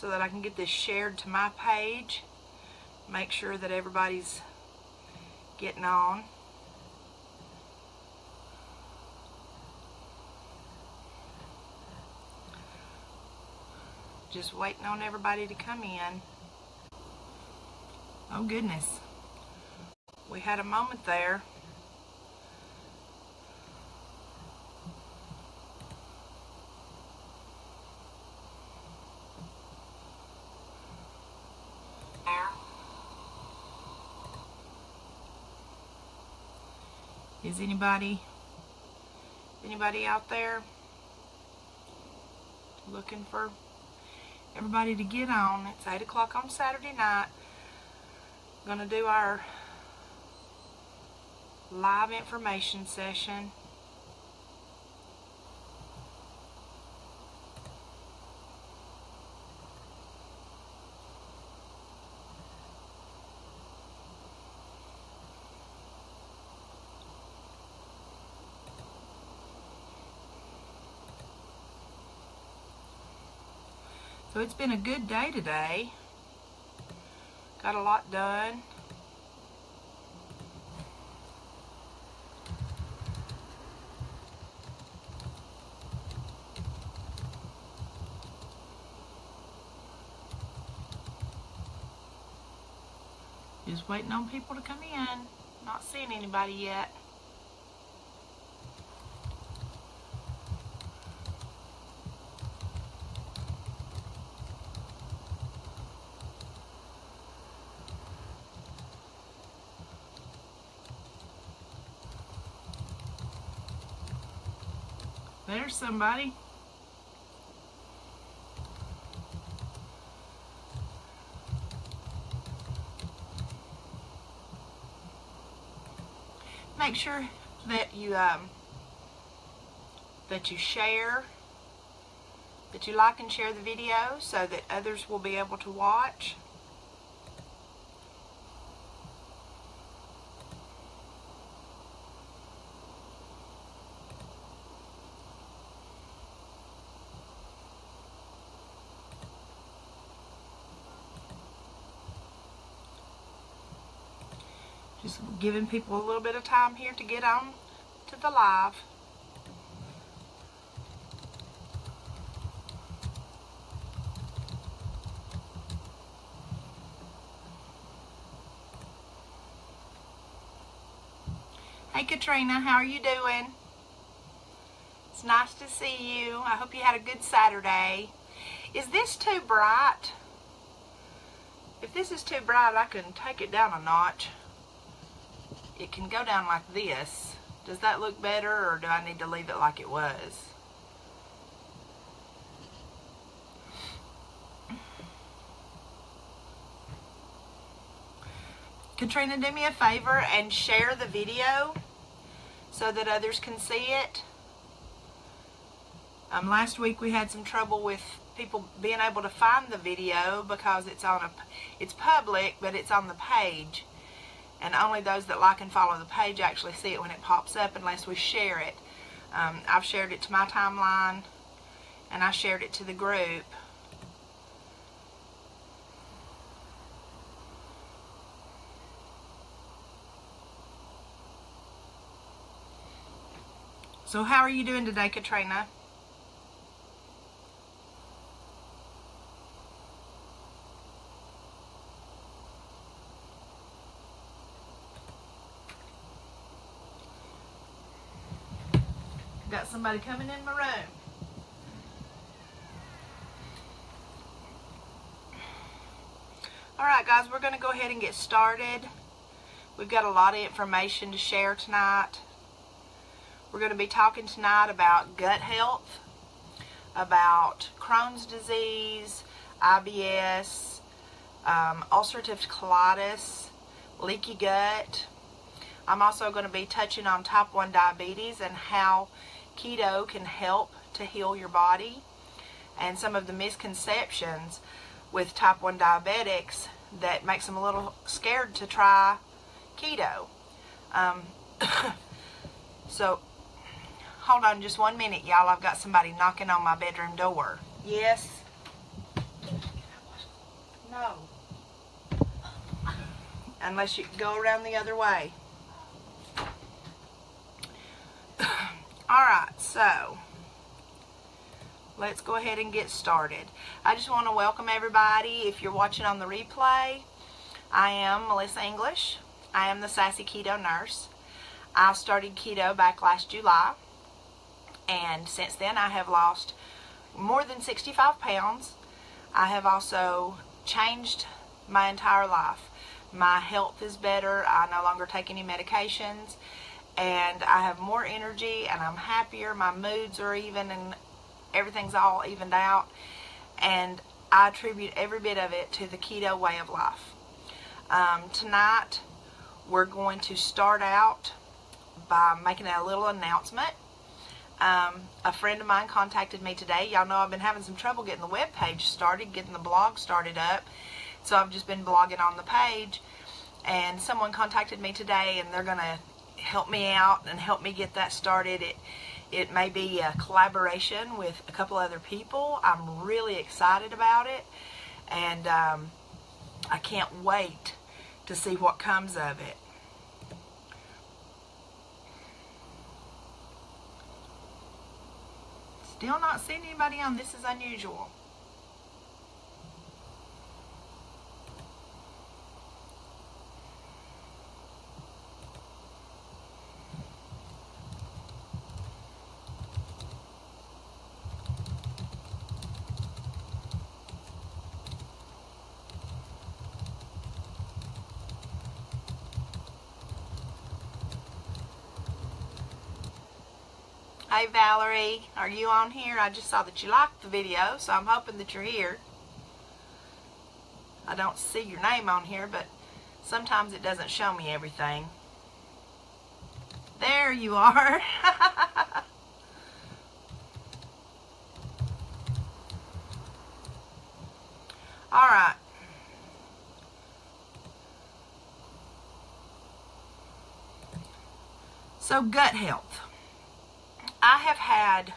so that I can get this shared to my page. Make sure that everybody's getting on. Just waiting on everybody to come in. Oh goodness. We had a moment there. Is anybody out there looking for everybody to get on? It's 8 o'clock on Saturday night. We're going to do our live information session. So it's been a good day today. Got a lot done. Just waiting on people to come in. Not seeing anybody yet. There's somebody. Make sure that you share, that you like and share the video so that others will be able to watch. Just giving people a little bit of time here to get on to the live. Hey Katrina, how are you doing? It's nice to see you. I hope you had a good Saturday. Is this too bright? If this is too bright, I can take it down a notch. It can go down like this. Does that look better, or do I need to leave it like it was? Katrina, do me a favor and share the video so that others can see it. Last week we had some trouble with people being able to find the video because it's public, but it's on the page. And only those that like and follow the page actually see it when it pops up unless we share it. I've shared it to my timeline, and I shared it to the group. So how are you doing today, Katrina? Got somebody coming in my room. Alright guys, we're going to go ahead and get started. We've got a lot of information to share tonight. We're going to be talking tonight about gut health, about Crohn's disease, IBS, ulcerative colitis, leaky gut. I'm also going to be touching on type 1 diabetes and how keto can help to heal your body, and some of the misconceptions with type 1 diabetics that makes them a little scared to try keto. So hold on just 1 minute, y'all. I've got somebody knocking on my bedroom door. Yes. No. Unless you go around the other way. Alright, so let's go ahead and get started. I just want to welcome everybody. If you're watching on the replay, I am Melissa English. I am the Sassy Keto Nurse. I started keto back last July, and since then I have lost more than 65 pounds. I have also changed my entire life. My health is better. I no longer take any medications, and I have more energy, and I'm happier. My moods are even, and everything's all evened out, and I attribute every bit of it to the keto way of life. Tonight we're going to start out by making a little announcement. A friend of mine contacted me today. Y'all know I've been having some trouble getting the web page started, getting the blog started up. So I've just been blogging on the page, and someone contacted me today, and they're going to help me out and help me get that started. It may be a collaboration with a couple other people. I'm really excited about it, and I can't wait to see what comes of it. Still not seeing anybody on This Is Unusual. Hey Valerie, are you on here? I just saw that you liked the video, so I'm hoping that you're here. I don't see your name on here, but sometimes it doesn't show me everything. There you are. Alright. So, gut health. I have had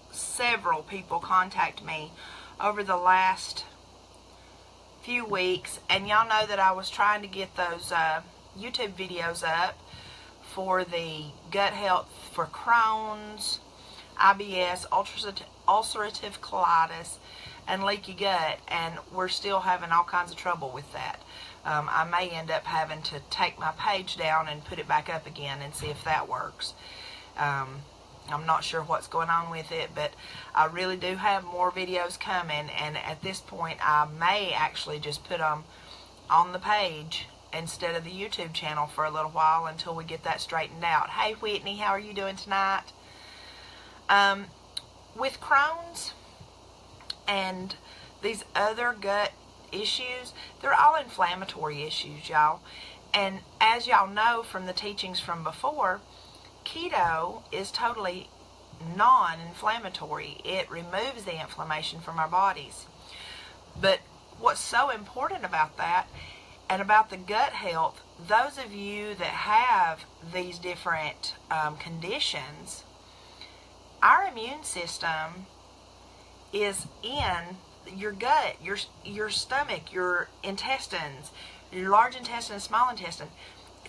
several people contact me over the last few weeks, and y'all know that I was trying to get those YouTube videos up for the gut health for Crohn's, IBS, ulcerative colitis, and leaky gut, and we're still having all kinds of trouble with that. I may end up having to take my page down and put it back up again and see if that works. I'm not sure what's going on with it, but I really do have more videos coming, and at this point I may actually just put them on the page instead of the YouTube channel for a little while until we get that straightened out. Hey Whitney, how are you doing tonight? With Crohn's and these other gut issues, they're all inflammatory issues, y'all. And as y'all know from the teachings from before, keto is totally non-inflammatory. It removes the inflammation from our bodies. But what's so important about that and about the gut health, those of you that have these different conditions, our immune system is in your gut, your stomach, your intestines, your large intestine, small intestine.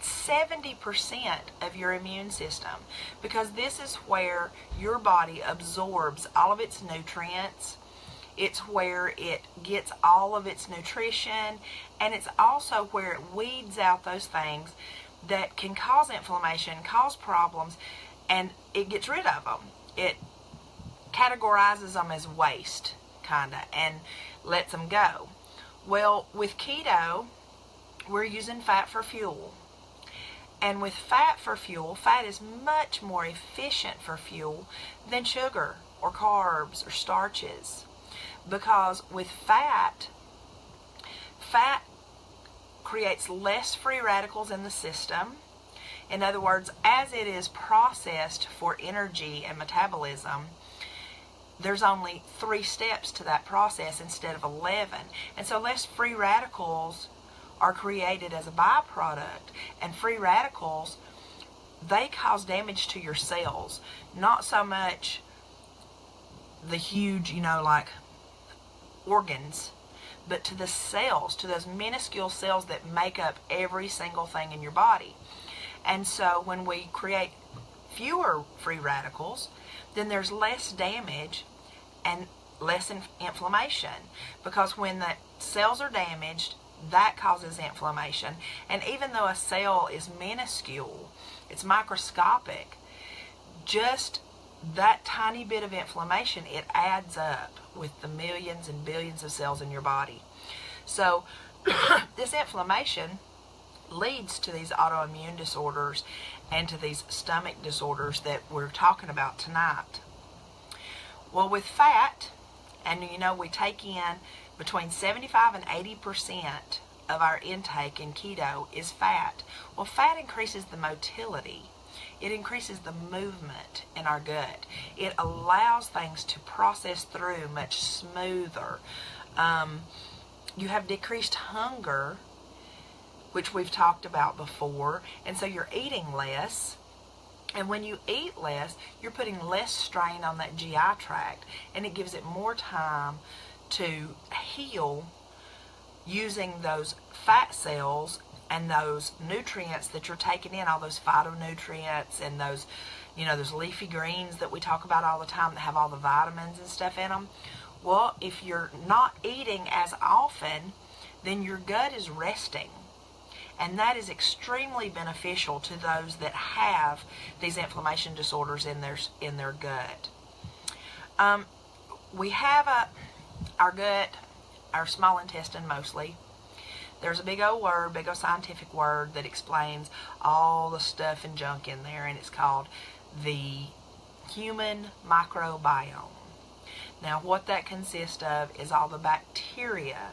70% of your immune system, because this is where your body absorbs all of its nutrients. It's where it gets all of its nutrition, and it's also where it weeds out those things that can cause inflammation, cause problems, and it gets rid of them. It categorizes them as waste, kinda, and lets them go. Well, with keto, we're using fat for fuel. And with fat for fuel, fat is much more efficient for fuel than sugar or carbs or starches. Because with fat creates less free radicals in the system. In other words, as it is processed for energy and metabolism, there's only 3 steps to that process instead of 11. And so less free radicals are created as a byproduct, and free radicals, they cause damage to your cells, not so much the huge, like organs, but to the cells, to those minuscule cells that make up every single thing in your body. And so when we create fewer free radicals, then there's less damage and less inflammation, because when the cells are damaged, that causes inflammation. And even though a cell is minuscule, it's microscopic, just that tiny bit of inflammation, it adds up with the millions and billions of cells in your body. So this inflammation leads to these autoimmune disorders and to these stomach disorders that we're talking about tonight. Well, with fat, and you know, we take in between 75 and 80% of our intake in keto is fat. Well, fat increases the motility. It increases the movement in our gut. It allows things to process through much smoother. You have decreased hunger, which we've talked about before, and so you're eating less. And when you eat less, you're putting less strain on that GI tract, and it gives it more time to heal using those fat cells and those nutrients that you're taking in, all those phytonutrients and those, you know, those leafy greens that we talk about all the time that have all the vitamins and stuff in them. Well, if you're not eating as often, then your gut is resting. And that is extremely beneficial to those that have these inflammation disorders in their gut. We have our gut, our small intestine mostly. There's a big old word, big old scientific word that explains all the stuff and junk in there, and it's called the human microbiome. Now, what that consists of is all the bacteria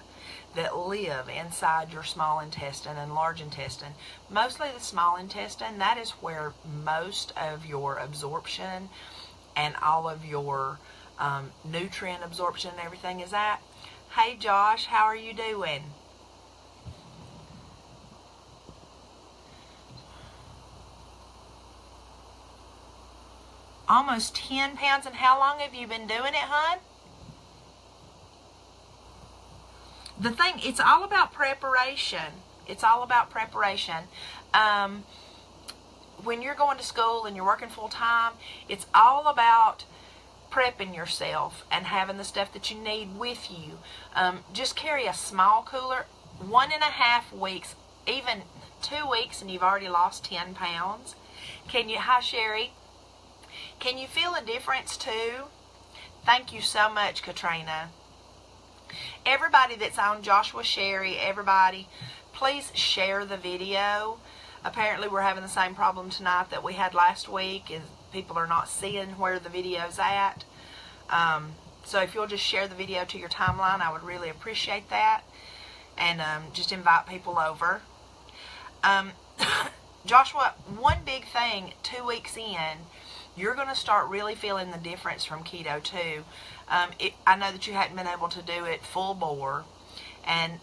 that live inside your small intestine and large intestine. Mostly the small intestine, that is where most of your absorption and all of your nutrient absorption and everything is at. Hey Josh, how are you doing? Almost 10 pounds, and how long have you been doing it, hon? The thing, it's all about preparation. It's all about preparation. When you're going to school and you're working full time, it's all about prepping yourself and having the stuff that you need with you. Just carry a small cooler. 1.5 weeks, even 2 weeks, and you've already lost 10 pounds. Can you, hi Sherry, can you feel a difference too? Thank you so much, Katrina. Everybody that's on Joshua Sherry, everybody, please share the video. Apparently we're having the same problem tonight that we had last week, is people are not seeing where the video's at. So if you'll just share the video to your timeline, I would really appreciate that. And just invite people over. Joshua, one big thing, 2 weeks in, you're going to start really feeling the difference from keto too. I know that you hadn't been able to do it full bore, and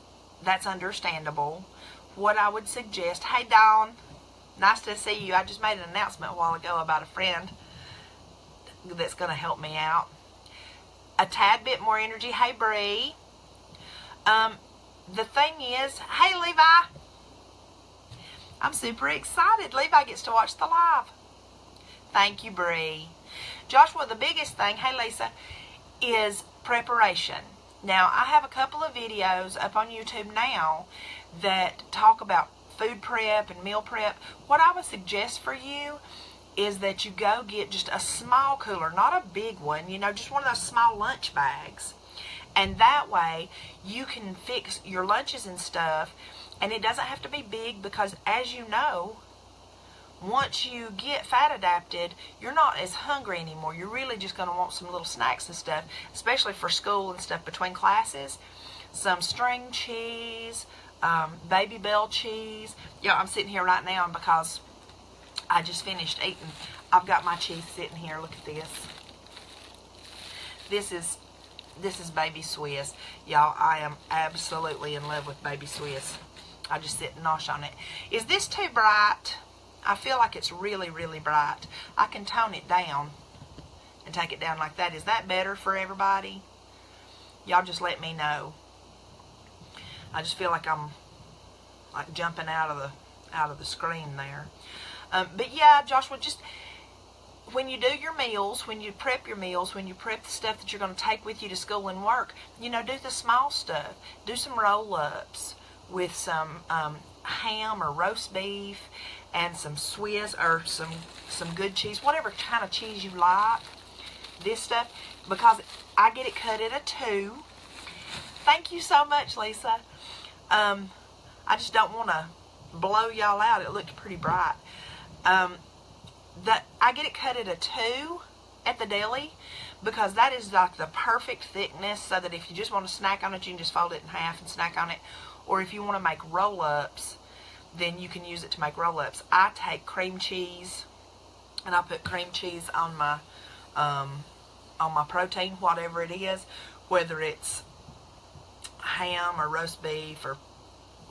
that's understandable. What I would suggest, hey Dawn, nice to see you. I just made an announcement a while ago about a friend that's going to help me out. A tad bit more energy. Hey Bree. The thing is, hey Levi, I'm super excited. Levi gets to watch the live. Thank you, Bree. Joshua, the biggest thing, hey Lisa, is preparation. Now, I have a couple of videos up on YouTube now that talk about food prep and meal prep. What I would suggest for you is that you go get just a small cooler, not a big one, you know, just one of those small lunch bags. And that way, you can fix your lunches and stuff, and it doesn't have to be big because, as you know, once you get fat adapted, you're not as hungry anymore. You're really just going to want some little snacks and stuff, especially for school and stuff between classes. Some string cheese, baby bell cheese. Yeah, I'm sitting here right now because I just finished eating. I've got my cheese sitting here. Look at this. This is baby Swiss. Y'all, I am absolutely in love with baby Swiss. I just sit and nosh on it. Is this too bright? I feel like it's really, really bright. I can tone it down and take it down like that. Is that better for everybody? Y'all just let me know. I just feel like I'm like jumping out of the screen there. But yeah, Joshua, just when you do your meals, when you prep your meals, when you prep the stuff that you're going to take with you to school and work, do the small stuff. Do some roll-ups with some ham or roast beef and some Swiss or some good cheese, whatever kind of cheese you like. This stuff, because I get it cut at a 2. Thank you so much, Lisa. I just don't want to blow y'all out. It looked pretty bright. I get it cut at a 2 at the deli because that is like the perfect thickness, so that if you just want to snack on it, you can just fold it in half and snack on it. Or if you want to make roll-ups, then you can use it to make roll-ups. I take cream cheese and I put cream cheese on my protein, whatever it is, whether it's ham or roast beef or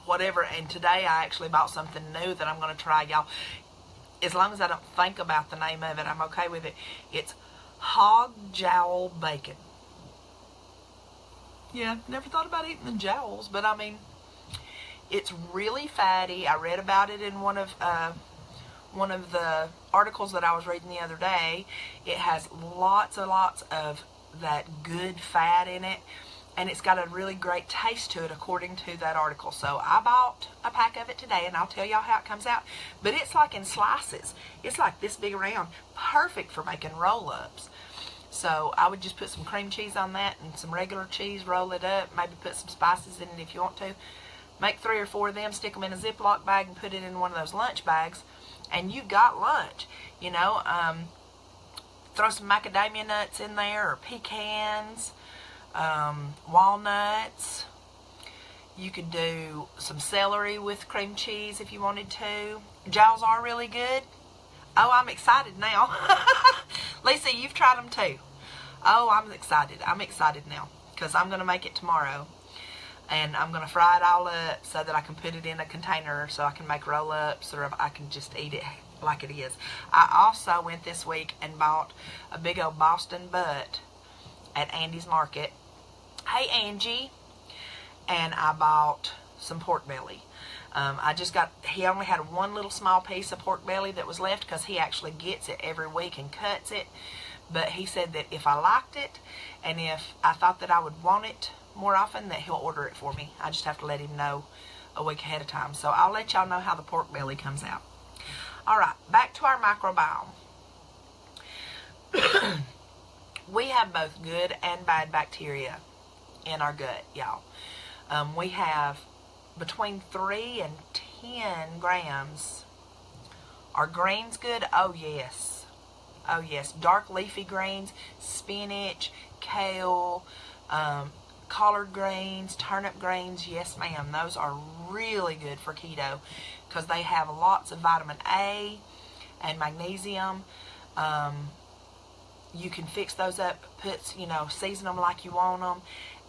whatever. And today I actually bought something new that I'm going to try, y'all. As long as I don't think about the name of it, I'm okay with it. It's hog jowl bacon. Yeah, never thought about eating the jowls, but I mean, it's really fatty. I read about it in one of the articles that I was reading the other day. It has lots and lots of that good fat in it, and it's got a really great taste to it according to that article. So I bought a pack of it today, and I'll tell y'all how it comes out. But it's like in slices. It's like this big around. Perfect for making roll-ups. So I would just put some cream cheese on that and some regular cheese, roll it up, maybe put some spices in it if you want to. Make 3 or 4 of them, stick them in a Ziploc bag and put it in one of those lunch bags, and you got lunch. Throw some macadamia nuts in there, or pecans, walnuts. You could do some celery with cream cheese if you wanted to. Jowls are really good. Oh, I'm excited now. Lisa, you've tried them too. Oh, I'm excited. I'm excited now because I'm going to make it tomorrow. And I'm going to fry it all up so that I can put it in a container so I can make roll-ups, or I can just eat it like it is. I also went this week and bought a big old Boston butt at Andy's Market. Hey, Angie. And I bought some pork belly. He only had one little small piece of pork belly that was left because he actually gets it every week and cuts it. But he said that if I liked it and if I thought that I would want it more often, that he'll order it for me. I just have to let him know a week ahead of time. So I'll let y'all know how the pork belly comes out. Alright, back to our microbiome. We have both good and bad bacteria in our gut, y'all. We have between 3 and 10 grams. Are greens good? Oh yes. Oh yes. Dark leafy greens, spinach, kale, collard greens, turnip greens, yes ma'am. Those are really good for keto because they have lots of vitamin A and magnesium. You can fix those up, season them like you want them,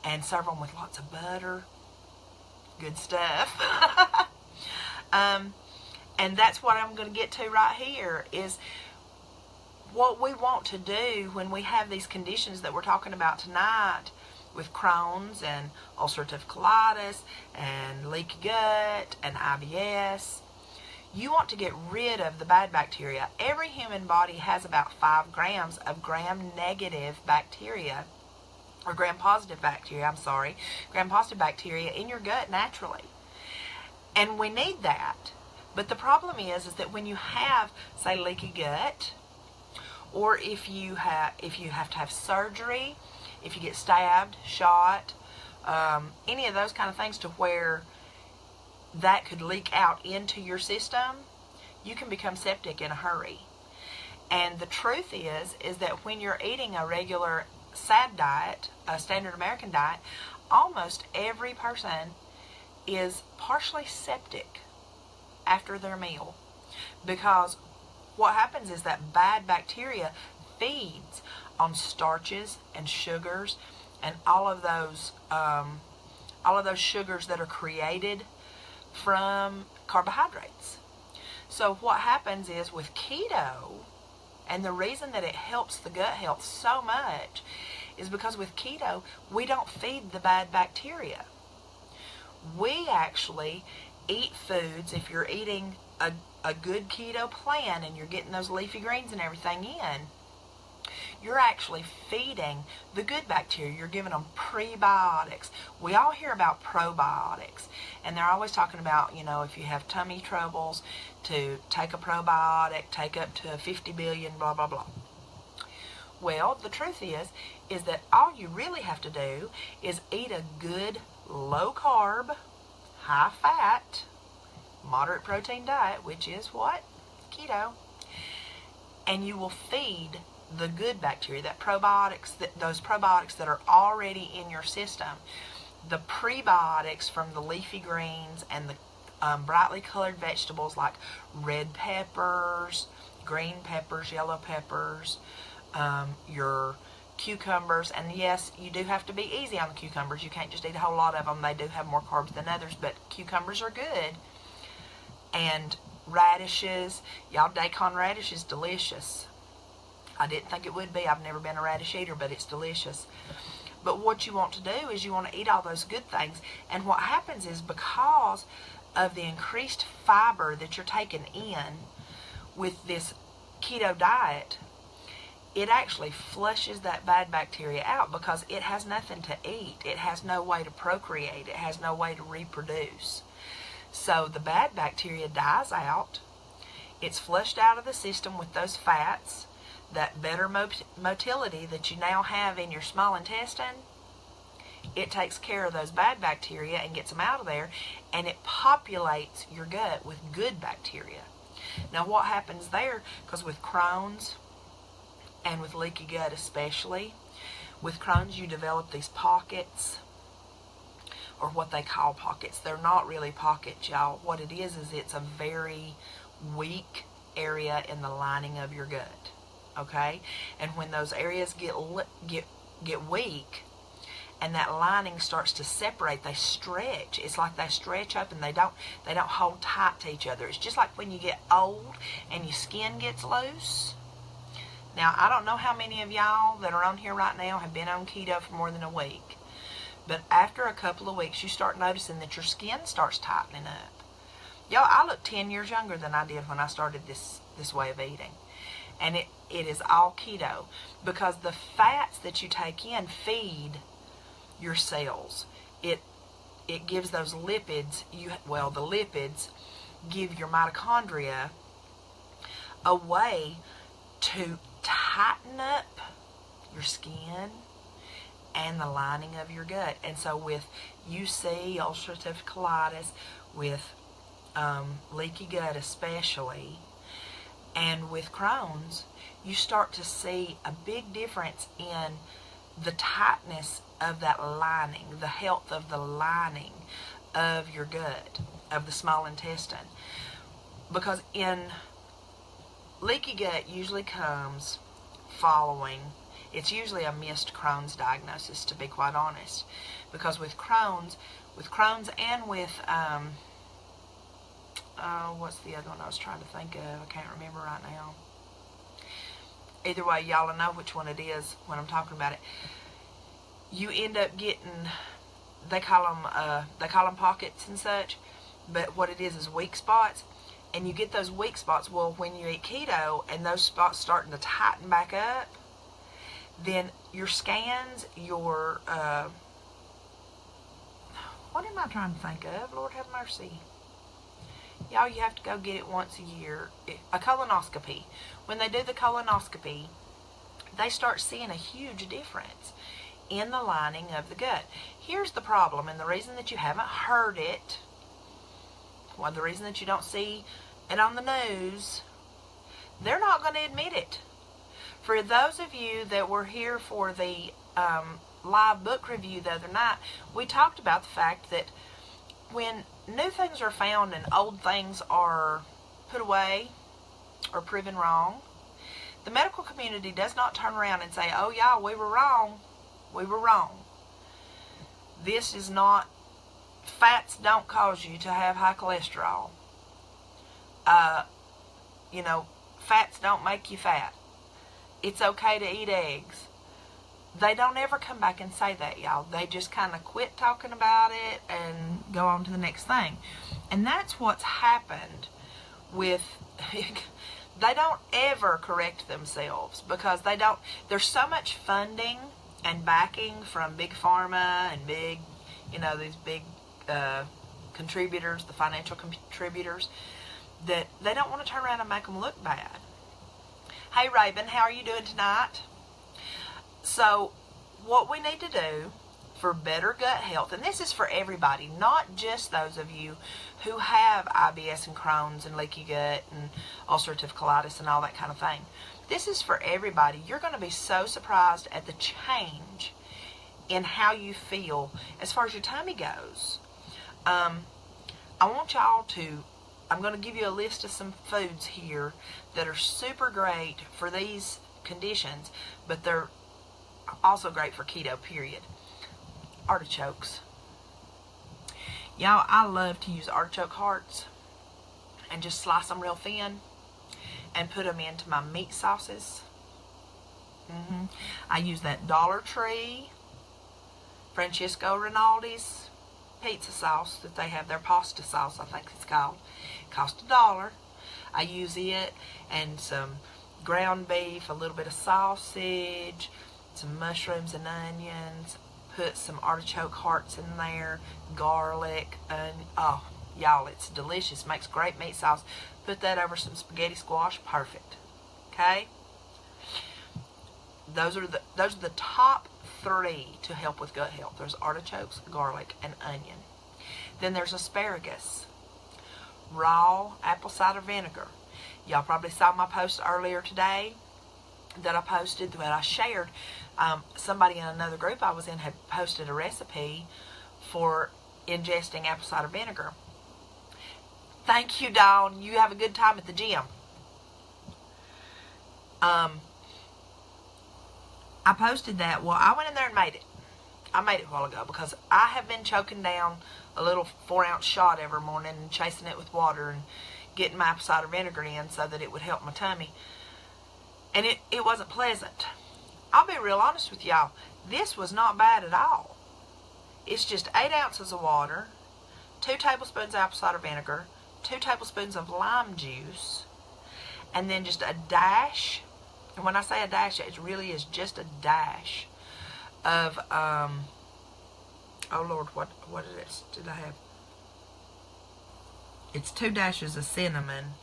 and serve them with lots of butter. Good stuff. And that's what I'm going to get to right here is what we want to do when we have these conditions that we're talking about tonight with Crohn's and ulcerative colitis and leaky gut and IBS. You want to get rid of the bad bacteria. Every human body has about 5 grams of gram-negative bacteria, or gram-positive bacteria, gram-positive bacteria in your gut naturally. And we need that. But the problem is that when you have, say, leaky gut, or if you have to have surgery, if you get stabbed, shot, any of those kind of things to where that could leak out into your system, you can become septic in a hurry. And the truth is that when you're eating a regular SAD diet, a standard American diet, almost every person is partially septic after their meal. Because what happens is that bad bacteria feeds on starches and sugars and all of those sugars that are created from carbohydrates. So what happens is with keto, and the reason that it helps the gut health so much is because with keto, we don't feed the bad bacteria. We actually eat foods, if you're eating a good keto plan and you're getting those leafy greens and everything in, you're actually feeding the good bacteria. You're giving them prebiotics. We all hear about probiotics, and they're always talking about, you know, if you have tummy troubles, to take a probiotic, take up to 50 billion, blah, blah, blah. Well, the truth is that all you really have to do is eat a good low-carb, high-fat, moderate protein diet, which is what? Keto. And you will feed the good bacteria, those probiotics that are already in your system. The prebiotics from the leafy greens and the brightly colored vegetables like red peppers, green peppers, yellow peppers, your cucumbers. And yes, you do have to be easy on the cucumbers. You can't just eat a whole lot of them. They do have more carbs than others, but cucumbers are good. And radishes, y'all, daikon radish is delicious. I didn't think it would be. I've never been a radish eater, but it's delicious. But what you want to do is you want to eat all those good things. And what happens is, because of the increased fiber that you're taking in with this keto diet, it actually flushes that bad bacteria out because it has nothing to eat. It has no way to procreate. It has no way to reproduce. So the bad bacteria dies out. It's flushed out of the system with those fats. That better motility that you now have in your small intestine, it takes care of those bad bacteria and gets them out of there, and it populates your gut with good bacteria. Now what happens there, because with Crohn's and with leaky gut especially, with Crohn's you develop these pockets, or what they call pockets. They're not really pockets, y'all. What it is it's a very weak area in the lining of your gut. Okay, and when those areas get weak, and that lining starts to separate, they stretch. It's like they stretch up, and they don't hold tight to each other. It's just like when you get old and your skin gets loose. Now, I don't know how many of y'all that are on here right now have been on keto for more than a week, but after a couple of weeks, you start noticing that your skin starts tightening up. Y'all, I look 10 years younger than I did when I started this way of eating. And it is all keto, because the fats that you take in feed your cells. It gives those lipids, the lipids give your mitochondria a way to tighten up your skin and the lining of your gut. And so with UC, ulcerative colitis, with leaky gut especially, and with Crohn's, you start to see a big difference in the tightness of that lining, the health of the lining of your gut, of the small intestine. Because in leaky gut usually comes following, it's usually a missed Crohn's diagnosis, to be quite honest. Because with Crohn's and with what's the other one I was trying to think of? I can't remember right now. Either way, y'all will know which one it is when I'm talking about it. You end up getting, they call them pockets and such, but what it is weak spots, and you get those weak spots. Well, when you eat keto and those spots starting to tighten back up, then your scans, your what am I trying to think of? Lord have mercy. Y'all, you have to go get it once a year. A colonoscopy. When they do the colonoscopy, they start seeing a huge difference in the lining of the gut. Here's the problem, and the reason that you haven't heard it, the reason that you don't see it on the news, they're not going to admit it. For those of you that were here for the live book review the other night, we talked about the fact that when new things are found and old things are put away or proven wrong, the medical community does not turn around and say, oh, y'all, we were wrong. We were wrong. This is not, fats don't cause you to have high cholesterol. Fats don't make you fat. It's okay to eat eggs. they don't ever come back and say that, y'all. They just kind of quit talking about it and go on to the next thing. And that's what's happened with, they don't ever correct themselves because there's so much funding and backing from big pharma and big, these big contributors, the financial contributors, that they don't want to turn around and make them look bad. Hey Raven, how are you doing tonight? So what we need to do for better gut health, and this is for everybody, not just those of you who have IBS and Crohn's and leaky gut and ulcerative colitis and all that kind of thing. This is for everybody. You're going to be so surprised at the change in how you feel as far as your tummy goes. I want y'all to, I'm going to give you a list of some foods here that are super great for these conditions, but they're also great for keto, period. Artichokes. Y'all, I love to use artichoke hearts and just slice them real thin and put them into my meat sauces. I use that Dollar Tree Francesco Rinaldi's pizza sauce that they have, their pasta sauce, I think it's called. It costs $1. I use it and some ground beef, a little bit of sausage, some mushrooms and onions, put some artichoke hearts in there, garlic, and oh, y'all, it's delicious. Makes great meat sauce. Put that over some spaghetti squash, perfect. Okay? Those are the top 3 to help with gut health. There's artichokes, garlic, and onion. Then there's asparagus, raw apple cider vinegar. Y'all probably saw my post earlier today that I posted, that I shared. Somebody in another group I was in had posted a recipe for ingesting apple cider vinegar. Thank you, Dawn. You have a good time at the gym. I posted that. Well, I went in there and made it. I made it a while ago because I have been choking down a little 4-ounce shot every morning and chasing it with water and getting my apple cider vinegar in so that it would help my tummy. And it wasn't pleasant. I'll be real honest with y'all. This was not bad at all. It's just 8 ounces of water, 2 tablespoons of apple cider vinegar, 2 tablespoons of lime juice, and then just a dash. And when I say a dash, it really is just a dash of, oh Lord, what did I have? It's 2 dashes of cinnamon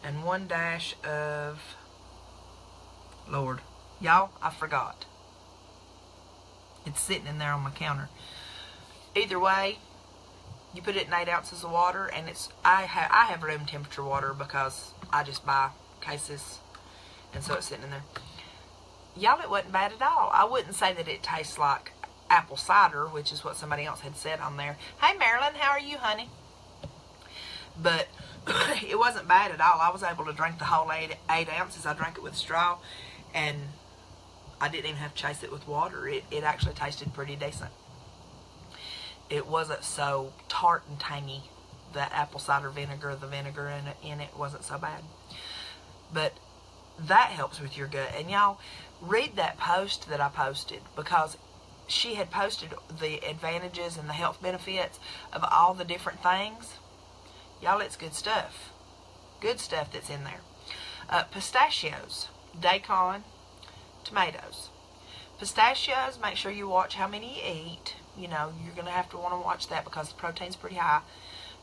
and 1 dash of, Lord, y'all, I forgot. It's sitting in there on my counter. Either way, you put it in 8 ounces of water, and I have room temperature water because I just buy cases, and so it's sitting in there. Y'all, it wasn't bad at all. I wouldn't say that it tastes like apple cider, which is what somebody else had said on there. Hey Marilyn, how are you, honey? But it wasn't bad at all. I was able to drink the whole 8 ounces. I drank it with a straw, and I didn't even have to chase it with water. It actually tasted pretty decent. It wasn't so tart and tangy. That apple cider vinegar, the vinegar in it wasn't so bad. But that helps with your gut. And y'all, read that post that I posted, because she had posted the advantages and the health benefits of all the different things. Y'all, it's good stuff. Good stuff that's in there. Pistachios, daikon, tomatoes. Pistachios, make sure you watch how many you eat. You know, you're going to have to want to watch that because the protein's pretty high.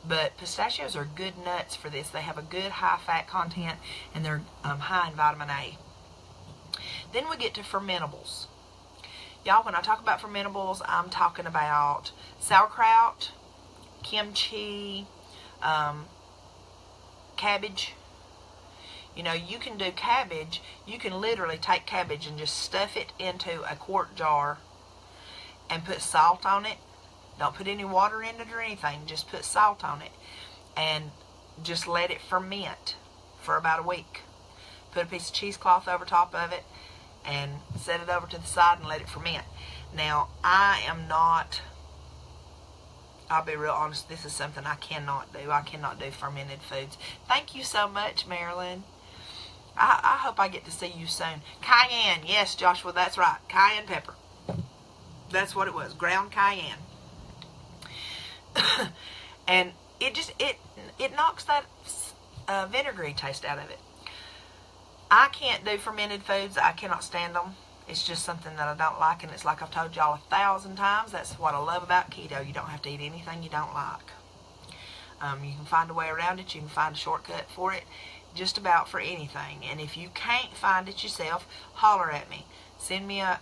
But pistachios are good nuts for this. They have a good high fat content, and they're high in vitamin A. Then we get to fermentables. Y'all, when I talk about fermentables, I'm talking about sauerkraut, kimchi, cabbage. You know, you can do cabbage. You can literally take cabbage and just stuff it into a quart jar and put salt on it. Don't put any water in it or anything. Just put salt on it and just let it ferment for about a week. Put a piece of cheesecloth over top of it and set it over to the side and let it ferment. Now, I'll be real honest, this is something I cannot do. I cannot do fermented foods. Thank you so much, Marilyn. I hope I get to see you soon. Cayenne. Yes, Joshua, that's right. Cayenne pepper. That's what it was. Ground cayenne. And it just, it knocks that vinegary taste out of it. I can't do fermented foods. I cannot stand them. It's just something that I don't like, and it's like I've told y'all 1,000 times. That's what I love about keto. You don't have to eat anything you don't like. You can find a way around it. You can find a shortcut for it, just about for anything. And if you can't find it yourself, holler at me. Send me a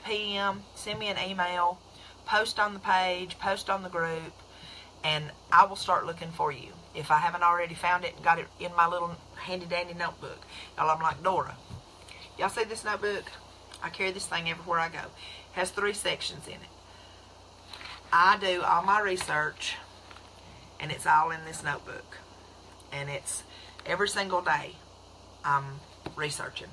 PM, send me an email, post on the page, post on the group, and I will start looking for you. If I haven't already found it and got it in my little handy-dandy notebook. Y'all, I'm like Dora. Y'all see this notebook? I carry this thing everywhere I go. It has 3 sections in it. I do all my research, and it's all in this notebook. And it's every single day I'm researching.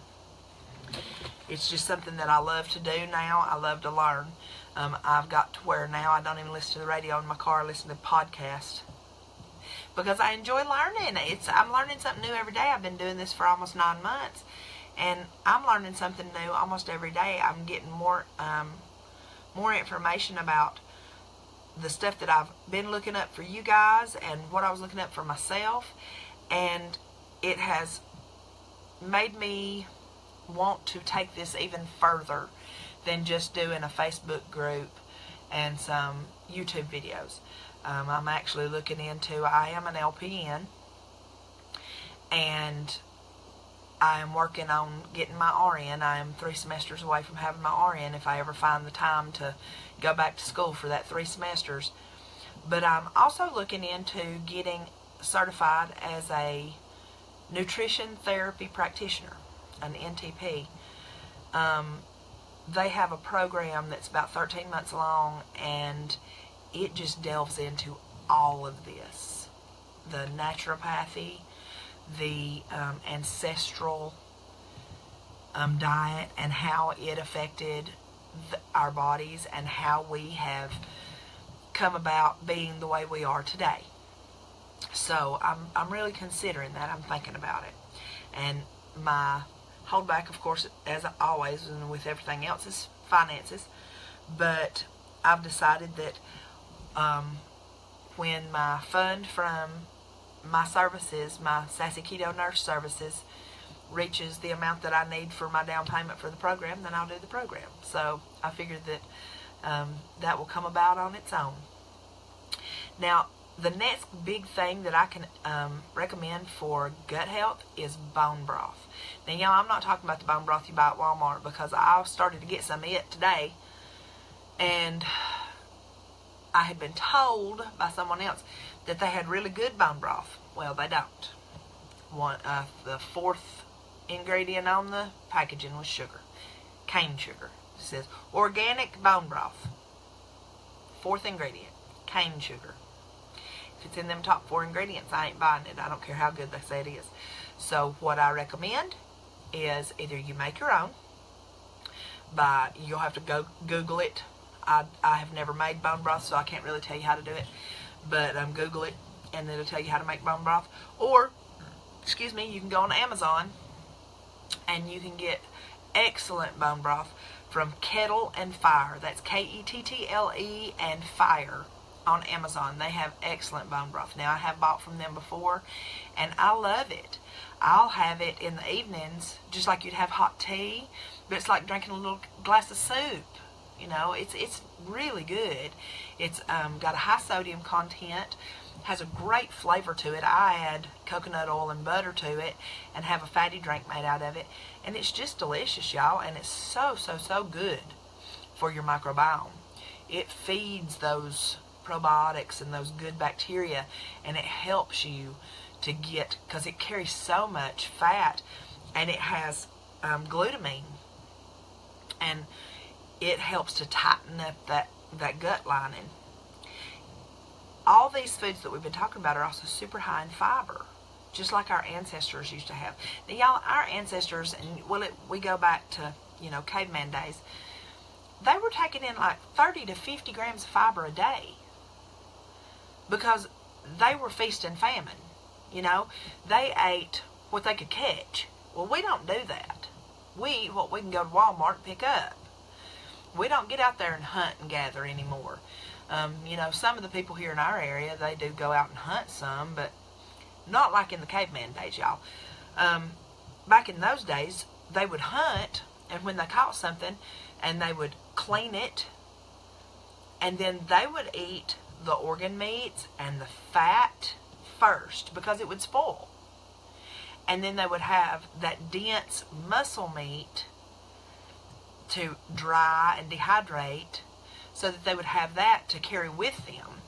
It's just something that I love to do now. I love to learn. I've got to where now I don't even listen to the radio in my car. I listen to podcasts because I enjoy learning. I'm learning something new every day. I've been doing this for almost 9 months, and I'm learning something new almost every day. I'm getting more information about the stuff that I've been looking up for you guys and what I was looking up for myself, and it has made me want to take this even further than just doing a Facebook group and some YouTube videos. I'm actually looking into, I am an LPN, and I am working on getting my RN. I am 3 semesters away from having my RN if I ever find the time to go back to school for that 3 semesters. But I'm also looking into getting certified as a nutrition therapy practitioner, an NTP. They have a program that's about 13 months long, and it just delves into all of this. The naturopathy, the ancestral diet, and how it affected our bodies, and how we have come about being the way we are today. So I'm really considering that. I'm thinking about it. And my holdback, of course, as always, and with everything else, is finances. But I've decided that when my fund from my services, my Sassy Keto Nurse services, reaches the amount that I need for my down payment for the program, then I'll do the program. So I figured that that will come about on its own. Now, the next big thing that I can recommend for gut health is bone broth. Now, y'all, I'm not talking about the bone broth you buy at Walmart, because I started to get some of it today, and I had been told by someone else that they had really good bone broth. Well, they don't. The 4th ingredient on the packaging was sugar, cane sugar. It says organic bone broth. 4th ingredient, cane sugar. If it's in them top 4 ingredients, I ain't buying it. I don't care how good they say it is. So what I recommend is either you make your own. You'll have to go Google it. I have never made bone broth, so I can't really tell you how to do it. But Google it, and it'll tell you how to make bone broth. Or, excuse me, you can go on Amazon, and you can get excellent bone broth from Kettle and Fire. That's Kettle and Fire on Amazon. They have excellent bone broth. Now, I have bought from them before, and I love it. I'll have it in the evenings, just like you'd have hot tea, but it's like drinking a little glass of soup. You know, it's really good. It's got a high sodium content, has a great flavor to it. I add coconut oil and butter to it and have a fatty drink made out of it, and it's just delicious, y'all, and it's so good for your microbiome. It feeds those probiotics and those good bacteria, and it helps you to get, because it carries so much fat, and it has glutamine, and it helps to tighten up that gut lining. All these foods that we've been talking about are also super high in fiber, just like our ancestors used to have. Now, y'all, our ancestors, and we go back to, caveman days, they were taking in like 30 to 50 grams of fiber a day, because they were feast and famine. They ate what they could catch. Well, we don't do that. We eat what we can go to Walmart and pick up. We don't get out there and hunt and gather anymore. You know, some of the people here in our area, they do go out and hunt some, but not like in the caveman days, y'all. Back in those days, they would hunt, and when they caught something, and they would clean it, and then they would eat the organ meats and the fat first because it would spoil. And then they would have that dense muscle meat to dry and dehydrate so that they would have that to carry with them.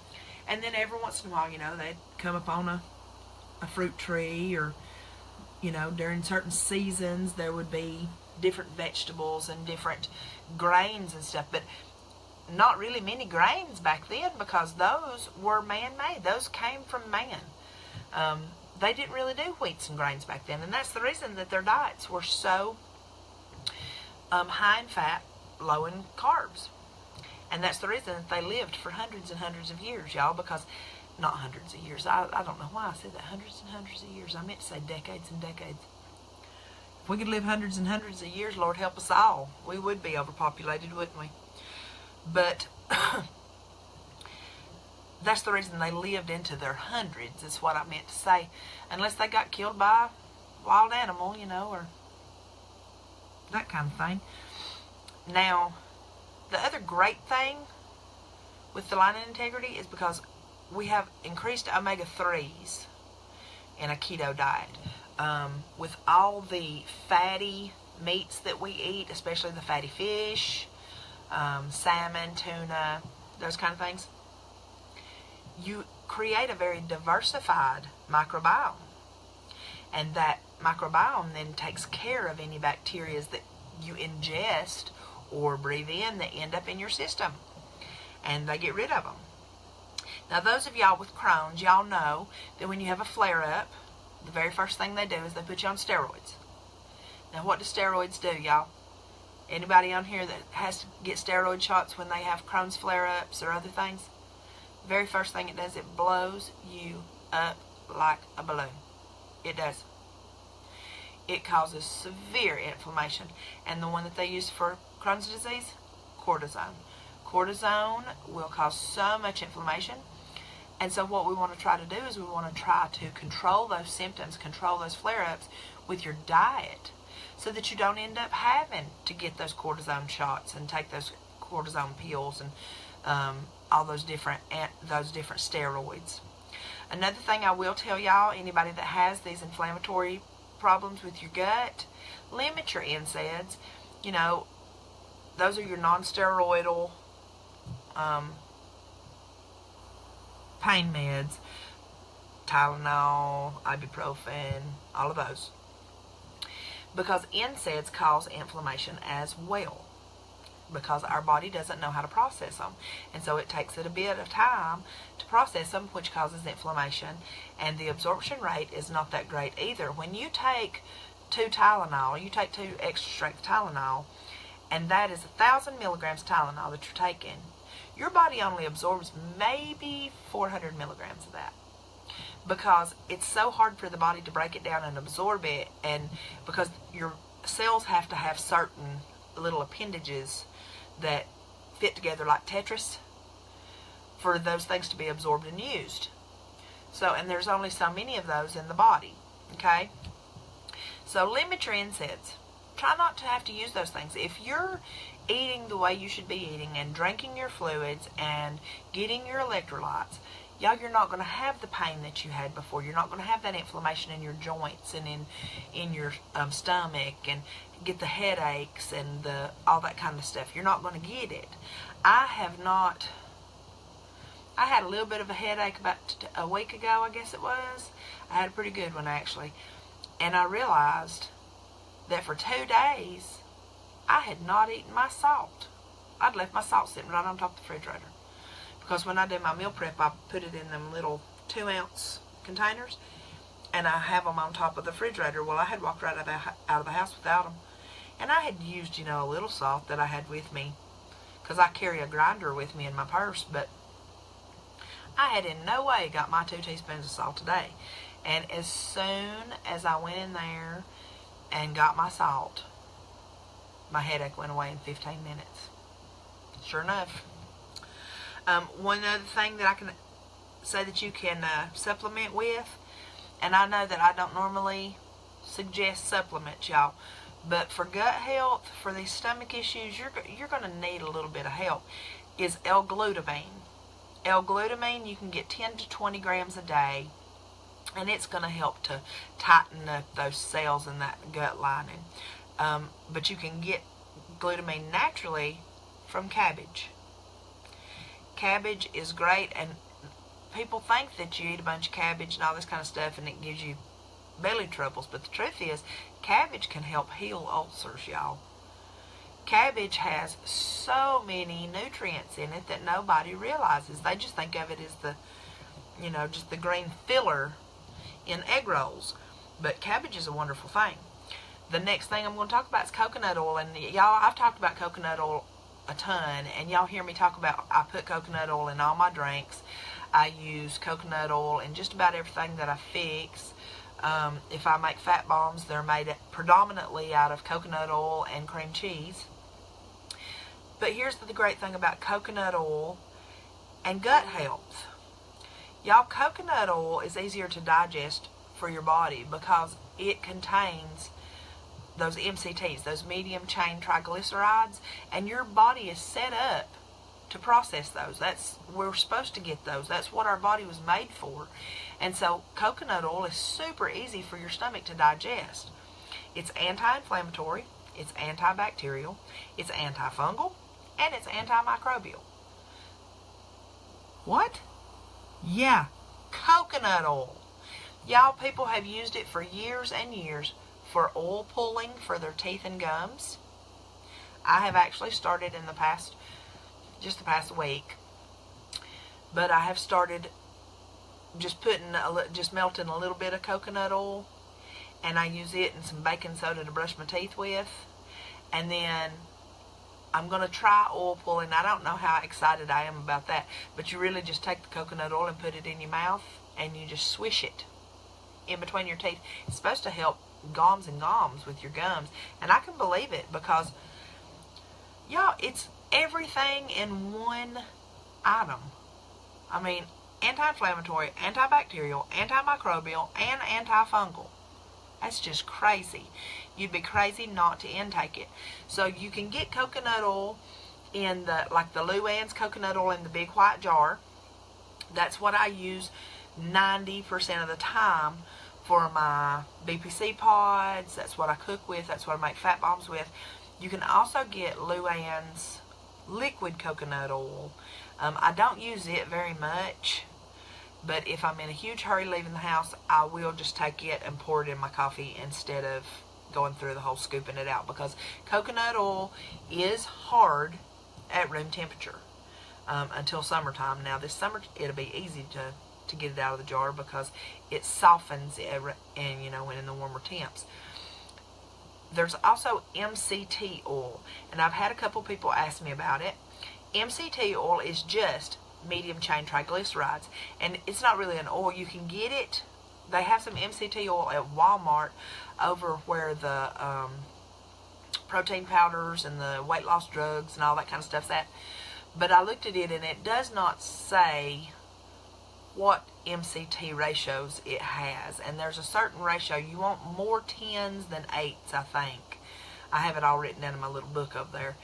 And then every once in a while, you know, they'd come upon a fruit tree, or, you know, during certain seasons there would be different vegetables and different grains and stuff, but not really many grains back then because those were man-made. Those came from man. They didn't really do wheats and grains back then, and that's the reason that their diets were so high in fat, low in carbs. And that's the reason that they lived for hundreds and hundreds of years, y'all, because, not hundreds of years, I don't know why I said that, hundreds and hundreds of years. I meant to say decades and decades. If we could live hundreds and hundreds of years, Lord help us all, we would be overpopulated, wouldn't we? But that's the reason they lived into their hundreds, is what I meant to say. Unless they got killed by a wild animal, you know, or that kind of thing. Now, the other great thing with the line of integrity is because we have increased omega-3s in a keto diet. With all the fatty meats that we eat, especially the fatty fish, salmon, tuna, those kind of things, you create a very diversified microbiome. And that microbiome then takes care of any bacteria that you ingest or breathe in that end up in your system. And they get rid of them. Now, those of y'all with Crohn's, y'all know that when you have a flare-up, the very first thing they do is they put you on steroids. Now, what do steroids do, y'all? Anybody on here that has to get steroid shots when they have Crohn's flare-ups or other things? The very first thing it does, it blows you up like a balloon. It does. It causes severe inflammation. And the one that they use for Crohn's disease? Cortisone. Cortisone will cause so much inflammation. And so what we want to try to do is we want to try to control those symptoms, control those flare-ups with your diet, so that you don't end up having to get those cortisone shots and take those cortisone pills and all those different steroids. Another thing I will tell y'all, anybody that has these inflammatory problems with your gut, limit your NSAIDs. You know, those are your non-steroidal pain meds, Tylenol, ibuprofen, all of those. Because NSAIDs cause inflammation as well, because our body doesn't know how to process them. And so it takes it a bit of time to process them, which causes inflammation. And the absorption rate is not that great either. When you take 2 Tylenol, you take 2 extra strength Tylenol, and that is 1,000 milligrams Tylenol that you're taking, your body only absorbs maybe 400 milligrams of that, because it's so hard for the body to break it down and absorb it, and because your cells have to have certain little appendages that fit together like Tetris for those things to be absorbed and used. So, and there's only so many of those in the body, okay? So limit your NSAIDs. Try not to have to use those things. If you're eating the way you should be eating and drinking your fluids and getting your electrolytes, y'all, you're not going to have the pain that you had before. You're not going to have that inflammation in your joints and in your stomach, and get the headaches and all that kind of stuff. You're not going to get it. I had a little bit of a headache about a week ago, I guess it was. I had a pretty good one, actually. And I realized that for 2 days, I had not eaten my salt. I'd left my salt sitting right on top of the refrigerator. Because when I do my meal prep, I put it in them little 2-ounce containers, and I have them on top of the refrigerator. Well, I had walked right out of the house without them. And I had used, you know, a little salt that I had with me, because I carry a grinder with me in my purse, but I had in no way got my 2 teaspoons of salt today. And as soon as I went in there and got my salt, my headache went away in 15 minutes. Sure enough. One other thing that I can say that you can supplement with, and I know that I don't normally suggest supplements, y'all, but for gut health, for these stomach issues, you're going to need a little bit of help, is L-glutamine. L-glutamine, you can get 10 to 20 grams a day, and it's going to help to tighten up those cells in that gut lining. But you can get glutamine naturally from cabbage. Cabbage is great, and people think that you eat a bunch of cabbage and all this kind of stuff and it gives you belly troubles, but the truth is, cabbage can help heal ulcers, y'all. Cabbage has so many nutrients in it that nobody realizes. They just think of it as the, just the green filler in egg rolls. But cabbage is a wonderful thing. The next thing I'm going to talk about is coconut oil. And y'all, I've talked about coconut oil a ton, and y'all hear me talk about, I put coconut oil in all my drinks. I use coconut oil in just about everything that I fix. If I make fat bombs, they're made predominantly out of coconut oil and cream cheese. But here's the great thing about coconut oil and gut health. Y'all, coconut oil is easier to digest for your body because it contains those MCTs, those medium chain triglycerides, and your body is set up to process those. We're supposed to get those. That's what our body was made for. And so coconut oil is super easy for your stomach to digest. It's anti-inflammatory, it's antibacterial, it's antifungal, and it's antimicrobial. What? Yeah, coconut oil. Y'all, people have used it for years and years for oil pulling for their teeth and gums. I have actually started in the past week, but I have started just melting a little bit of coconut oil, and I use it and some baking soda to brush my teeth with. And then I'm going to try oil pulling. I don't know how excited I am about that, but you really just take the coconut oil and put it in your mouth, and you just swish it in between your teeth. It's supposed to help goms and goms with your gums, and I can believe it because, y'all, it's everything in one item. I mean, anti-inflammatory, antibacterial, antimicrobial, and antifungal. That's just crazy. You'd be crazy not to intake it. So you can get coconut oil in the Luann's coconut oil in the big white jar. That's what I use 90% of the time for my BPC pods. That's what I cook with. That's what I make fat bombs with. You can also get Luann's liquid coconut oil. I don't use it very much, but if I'm in a huge hurry leaving the house, I will just take it and pour it in my coffee instead of going through the whole scooping it out, because coconut oil is hard at room temperature until summertime. Now this summer it'll be easy to get it out of the jar because it softens and when in the warmer temps. There's also MCT oil, and I've had a couple people ask me about it. MCT oil is just medium chain triglycerides, and it's not really an oil. You can get it. They have some MCT oil at Walmart over where the protein powders and the weight loss drugs and all that kind of stuff's at. But I looked at it, and it does not say what MCT ratios it has, and there's a certain ratio. You want more 10s than 8s, I think. I have it all written down in my little book over there,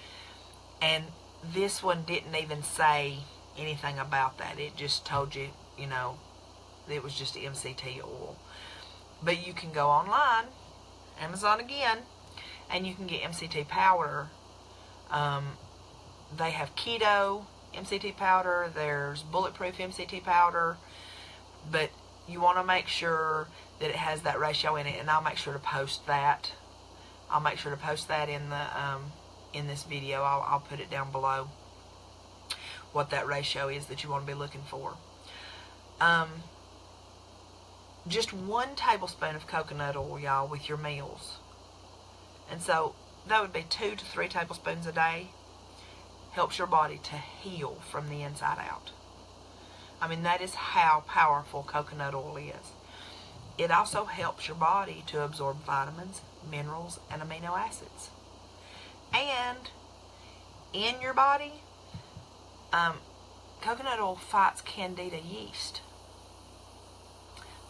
and this one didn't even say anything about that. It just told you, it was just MCT oil. But you can go online, Amazon again, and you can get MCT powder. They have keto MCT powder. There's bulletproof MCT powder. But you want to make sure that it has that ratio in it, and I'll make sure to post that. I'll make sure to post that in the in this video. I'll put it down below what that ratio is that you want to be looking for. Just 1 tablespoon of coconut oil, y'all, with your meals. And so that would be 2 to 3 tablespoons a day. Helps your body to heal from the inside out. I mean, that is how powerful coconut oil is. it also helps your body to absorb vitamins, minerals, and amino acids. And in your body, coconut oil fights candida yeast.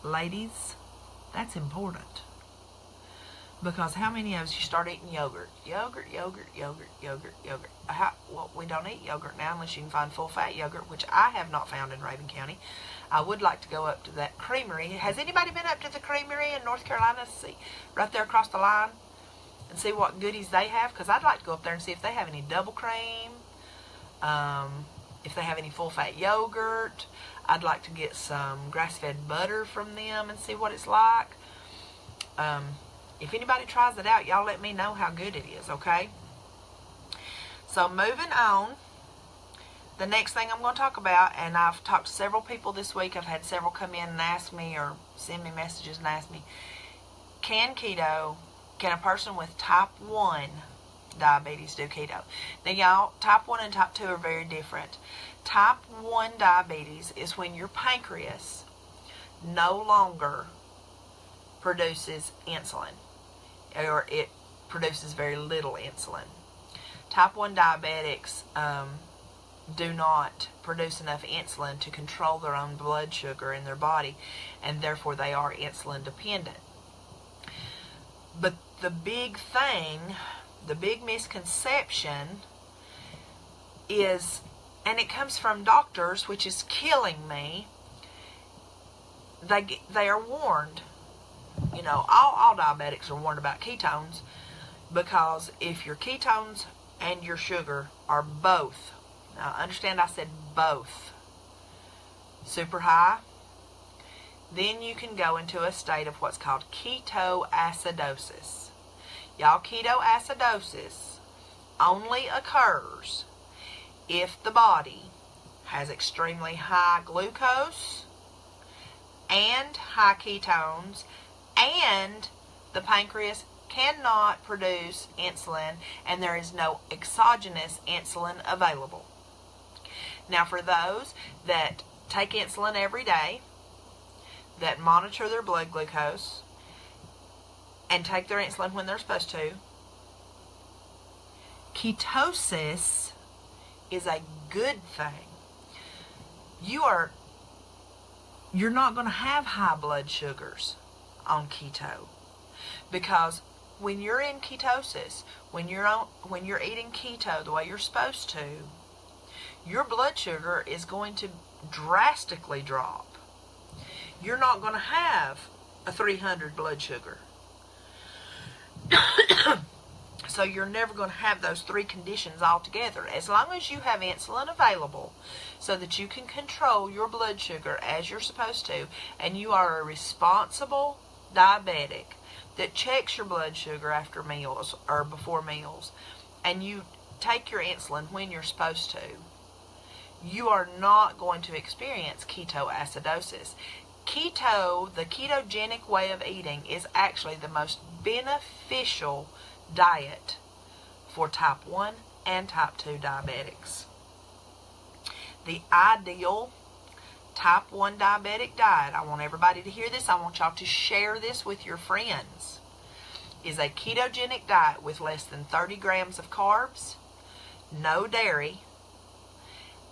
Ladies, that's important. Because how many of us, you start eating yogurt? Well, we don't eat yogurt now unless you can find full-fat yogurt, which I have not found in Raven County. I would like to go up to that creamery. Has anybody been up to the creamery in North Carolina? See, right there across the line, and see what goodies they have? Because I'd like to go up there and see if they have any double cream, if they have any full-fat yogurt. I'd like to get some grass-fed butter from them and see what it's like. If anybody tries it out, y'all let me know how good it is, okay? So moving on, the next thing I'm going to talk about, and I've talked to several people this week. I've had several come in and ask me or send me messages and ask me, can a person with type 1 diabetes do keto? Now, y'all, type 1 and type 2 are very different. Type 1 diabetes is when your pancreas no longer produces insulin, or it produces very little insulin. Type 1 diabetics do not produce enough insulin to control their own blood sugar in their body, and therefore they are insulin dependent. But the big thing, the big misconception is, and it comes from doctors, which is killing me, they are warned. You know, all diabetics are warned about ketones, because if your ketones and your sugar are both, now understand I said both, super high, then you can go into a state of what's called ketoacidosis. Y'all, ketoacidosis only occurs if the body has extremely high glucose and high ketones, and the pancreas cannot produce insulin, and there is no exogenous insulin available. Now, for those that take insulin every day, that monitor their blood glucose, and take their insulin when they're supposed to, ketosis is a good thing. You're not going to have high blood sugars on keto, because when you're in ketosis, when you're eating keto the way you're supposed to, your blood sugar is going to drastically drop. You're not going to have a 300 blood sugar. So you're never going to have those three conditions all together. As long as you have insulin available so that you can control your blood sugar as you're supposed to, and you are a responsible diabetic that checks your blood sugar after meals or before meals, and you take your insulin when you're supposed to, you are not going to experience ketoacidosis. Keto, the ketogenic way of eating, is actually the most beneficial diet for type 1 and type 2 diabetics. The ideal type 1 diabetic diet, I want everybody to hear this, I want y'all to share this with your friends, is a ketogenic diet with less than 30 grams of carbs, no dairy,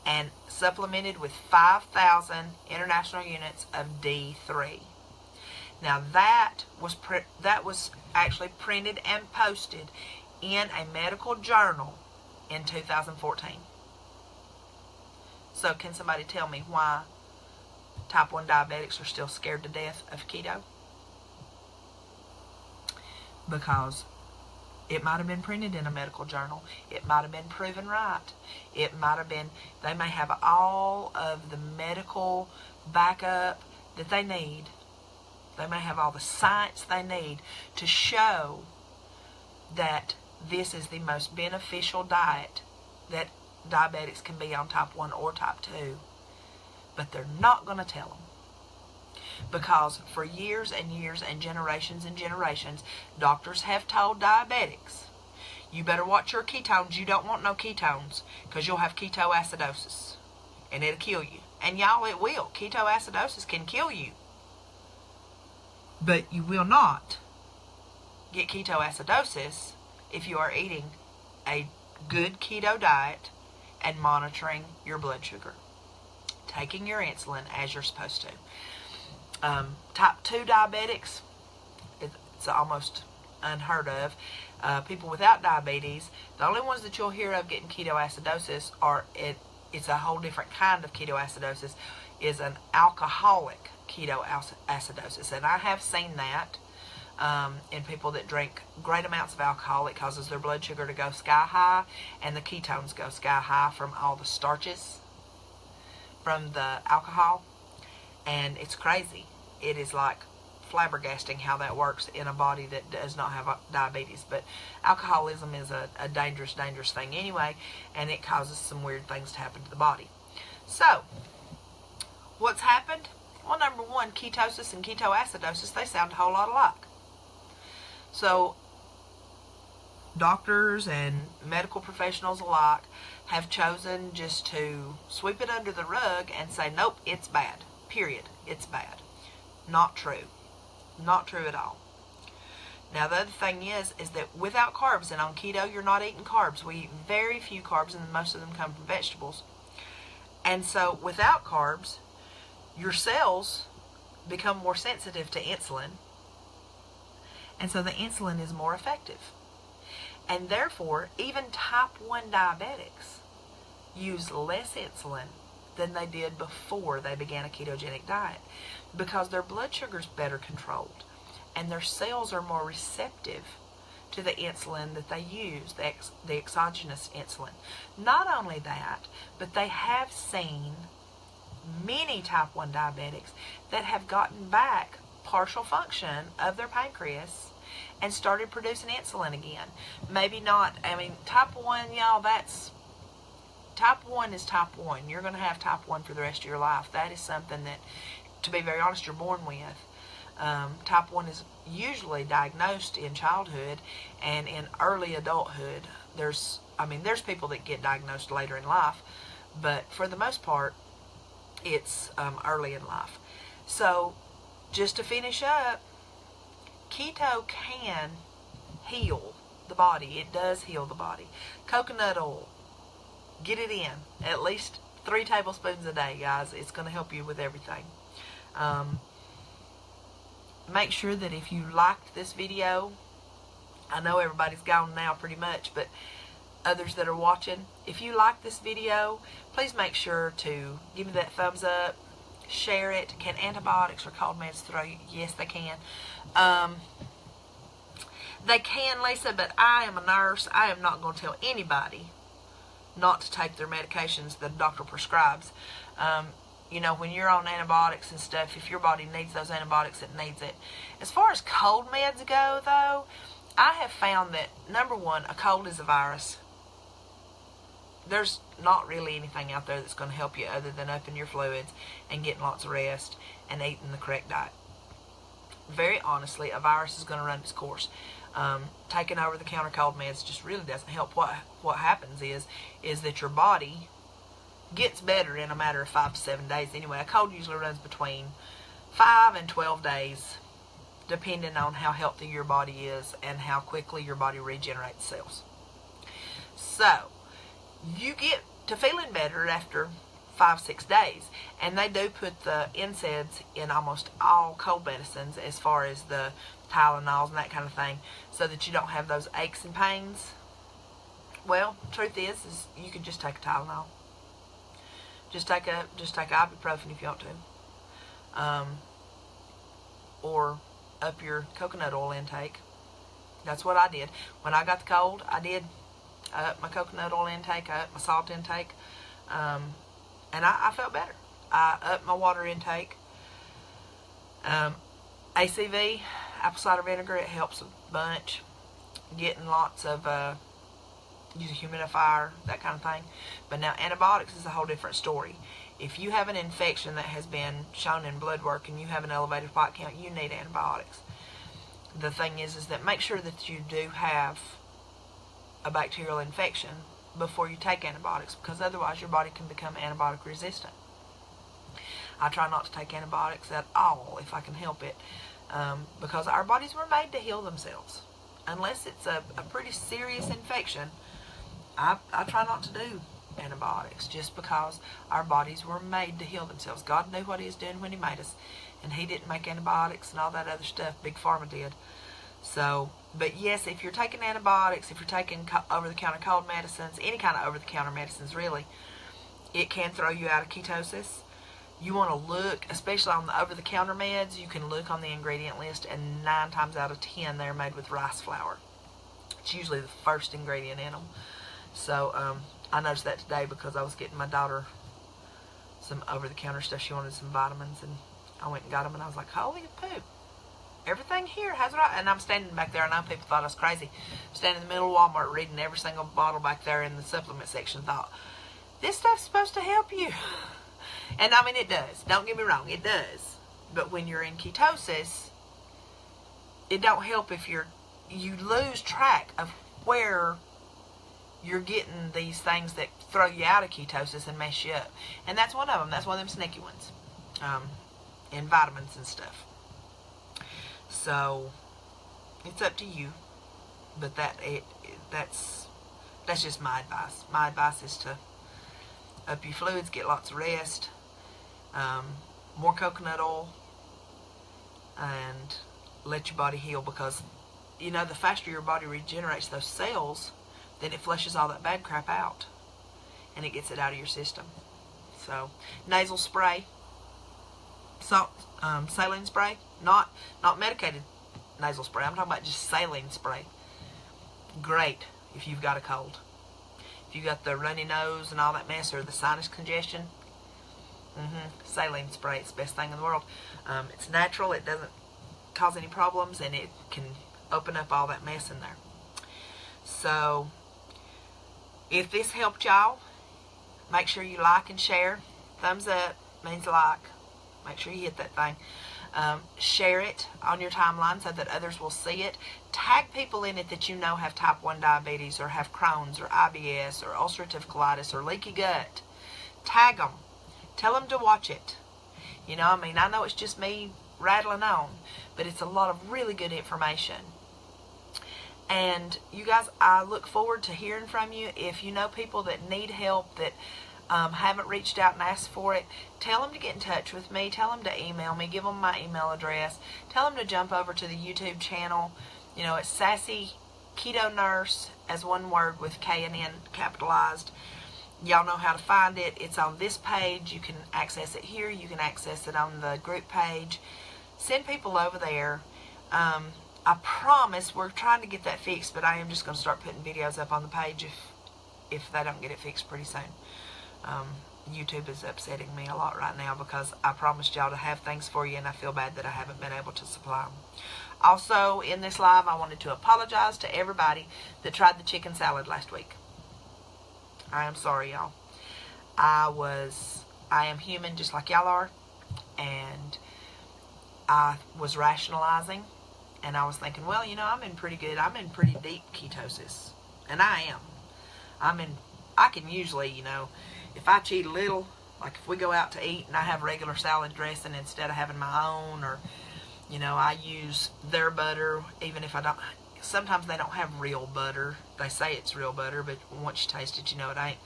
and supplemented with 5,000 international units of D3. Now that was actually printed and posted in a medical journal in 2014. So can somebody tell me why type 1 diabetics are still scared to death of keto? Because it might have been printed in a medical journal. It might have been proven right. It might have been, they may have all of the medical backup that they need. They may have all the science they need to show that this is the most beneficial diet that diabetics can be on type 1 or type 2. But they're not going to tell them. Because for years and years and generations, doctors have told diabetics, you better watch your ketones. You don't want no ketones, because you'll have ketoacidosis, and it'll kill you. And y'all, it will. Ketoacidosis can kill you. But you will not get ketoacidosis if you are eating a good keto diet and monitoring your blood sugar, taking your insulin as you're supposed to. Type 2 diabetics, it's almost unheard of. People without diabetes, the only ones that you'll hear of getting ketoacidosis it's a whole different kind of ketoacidosis, is an alcoholic ketoacidosis. And I have seen that in people that drink great amounts of alcohol. It causes their blood sugar to go sky high, and the ketones go sky high from all the starches from the alcohol. And it's crazy. It is like flabbergasting how that works in a body that does not have diabetes. But alcoholism is a dangerous thing anyway, and it causes some weird things to happen to the body. So, what's happened? Well, number one, ketosis and ketoacidosis, they sound a whole lot alike. So, doctors and medical professionals alike have chosen just to sweep it under the rug and say, nope, it's bad. Period. It's bad. Not true. Not true at all. Now, the other thing is that without carbs, and on keto, you're not eating carbs. We eat very few carbs, and most of them come from vegetables. And so, without carbs, your cells become more sensitive to insulin, and so the insulin is more effective. And therefore, even type 1 diabetics use less insulin than they did before they began a ketogenic diet, because their blood sugar is better controlled and their cells are more receptive to the insulin that they use, the exogenous insulin. Not only that, but they have seen many type 1 diabetics that have gotten back partial function of their pancreas and started producing insulin again. Maybe not, I mean, type 1, y'all, type 1 is type 1. You're going to have type 1 for the rest of your life. That is something that, to be very honest, you're born with. Type 1 is usually diagnosed in childhood and in early adulthood. There's people that get diagnosed later in life, but for the most part, it's early in life. So, just to finish up, keto can heal the body. It does heal the body. Coconut oil, get it in. At least 3 tablespoons a day, guys. It's going to help you with everything. Make sure that if you liked this video, I know everybody's gone now pretty much, but others that are watching, if you like this video, please make sure to give me that thumbs up, share it. Can antibiotics or cold meds throw you? Yes, they can. They can, Lisa, but I am a nurse. I am not going to tell anybody not to take their medications that a doctor prescribes. You know, when you're on antibiotics and stuff, if your body needs those antibiotics, it needs it. As far as cold meds go, though, I have found that, number one, a cold is a virus. There's not really anything out there that's going to help you other than upping your fluids and getting lots of rest and eating the correct diet. Very honestly, a virus is going to run its course. Taking over-the-counter cold meds just really doesn't help. What happens is that your body gets better in a matter of 5 to 7 days anyway. A cold usually runs between 5 and 12 days, depending on how healthy your body is and how quickly your body regenerates cells. So, you get to feeling better after 5-6 days, and they do put the NSAIDs in almost all cold medicines, as far as the Tylenols and that kind of thing, so that you don't have those aches and pains. Well, truth is you could just take a Tylenol. Just take ibuprofen if you want to, or up your coconut oil intake. That's what I did when I got the cold. I upped my coconut oil intake, I upped my salt intake, and I felt better. I upped my water intake. ACV, apple cider vinegar, it helps a bunch. Getting lots of, use a humidifier, that kind of thing. But now antibiotics is a whole different story. If you have an infection that has been shown in blood work and you have an elevated white count, you need antibiotics. The thing is that make sure that you do have a bacterial infection before you take antibiotics, because otherwise your body can become antibiotic resistant. I try not to take antibiotics at all if I can help it. because our bodies were made to heal themselves. Unless it's a pretty serious infection, I try not to do antibiotics, just because our bodies were made to heal themselves. God knew what he was doing when he made us, and he didn't make antibiotics and all that other stuff. Big Pharma did. So, but yes, if you're taking antibiotics, if you're taking over-the-counter cold medicines, any kind of over-the-counter medicines really, it can throw you out of ketosis. You want to look, especially on the over-the-counter meds, you can look on the ingredient list, and 9 times out of 10 they're made with rice flour. It's usually the first ingredient in them. So I noticed that today because I was getting my daughter some over-the-counter stuff. She wanted some vitamins, and I went and got them, and I was like, holy poop. Everything here has it right. And I'm standing back there. I know people thought I was crazy. I'm standing in the middle of Walmart reading every single bottle back there in the supplement section. Thought, this stuff's supposed to help you. And I mean, it does. Don't get me wrong, it does. But when you're in ketosis, it don't help if you lose track of where you're getting these things that throw you out of ketosis and mess you up. And that's one of them. That's one of them sneaky ones. And vitamins and stuff. So it's up to you. But that's just my advice. My advice is to up your fluids, get lots of rest, more coconut oil, and let your body heal, because you know, the faster your body regenerates those cells, then it flushes all that bad crap out and it gets it out of your system. So nasal spray, saline spray, not medicated nasal spray. I'm talking about just saline spray. Great if you've got a cold. If you got the runny nose and all that mess, or the sinus congestion, saline spray, it's the best thing in the world. It's natural, it doesn't cause any problems, and it can open up all that mess in there. So if this helped y'all, make sure you like and share. Thumbs up means like. Make sure you hit that thing. Share it on your timeline so that others will see it. Tag people in it that you know have type 1 diabetes, or have Crohn's, or IBS, or ulcerative colitis, or leaky gut. Tag them. Tell them to watch it. You know, I mean, I know it's just me rattling on, but it's a lot of really good information. And you guys, I look forward to hearing from you. If you know people that need help, that haven't reached out and asked for it, tell them to get in touch with me. Tell them to email me. Give them my email address. Tell them to jump over to the YouTube channel. You know, it's Sassy Keto Nurse, as one word with K and N capitalized. Y'all know how to find it. It's on this page. You can access it here. You can access it on the group page. Send people over there. I promise we're trying to get that fixed, but I am just going to start putting videos up on the page if they don't get it fixed pretty soon. YouTube is upsetting me a lot right now, because I promised y'all to have things for you, and I feel bad that I haven't been able to supply them. Also, in this live, I wanted to apologize to everybody that tried the chicken salad last week. I am sorry, y'all. I am human just like y'all are, and I was rationalizing, and I was thinking, well, you know, I'm in pretty deep ketosis, and I am. I can usually, you know, if I cheat a little, like if we go out to eat and I have regular salad dressing instead of having my own, or, you know, I use their butter, even if I don't, sometimes they don't have real butter. They say it's real butter, but once you taste it, you know it ain't.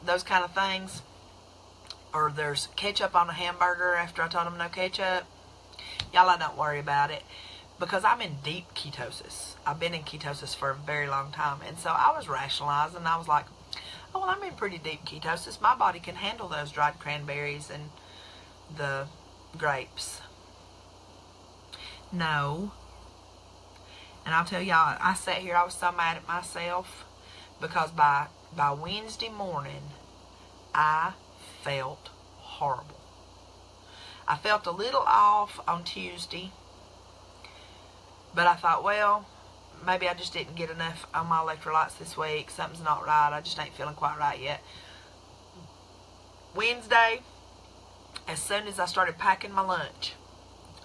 Those kind of things. Or there's ketchup on a hamburger after I told them no ketchup. Y'all, I don't worry about it, because I'm in deep ketosis. I've been in ketosis for a very long time. And so I was rationalizing. I was like, oh, well, I'm in pretty deep ketosis. My body can handle those dried cranberries and the grapes. No. And I'll tell y'all, I sat here, I was so mad at myself, because by Wednesday morning, I felt horrible. I felt a little off on Tuesday, but I thought, well, maybe I just didn't get enough on my electrolytes this week. Something's not right. I just ain't feeling quite right yet. Wednesday, as soon as I started packing my lunch,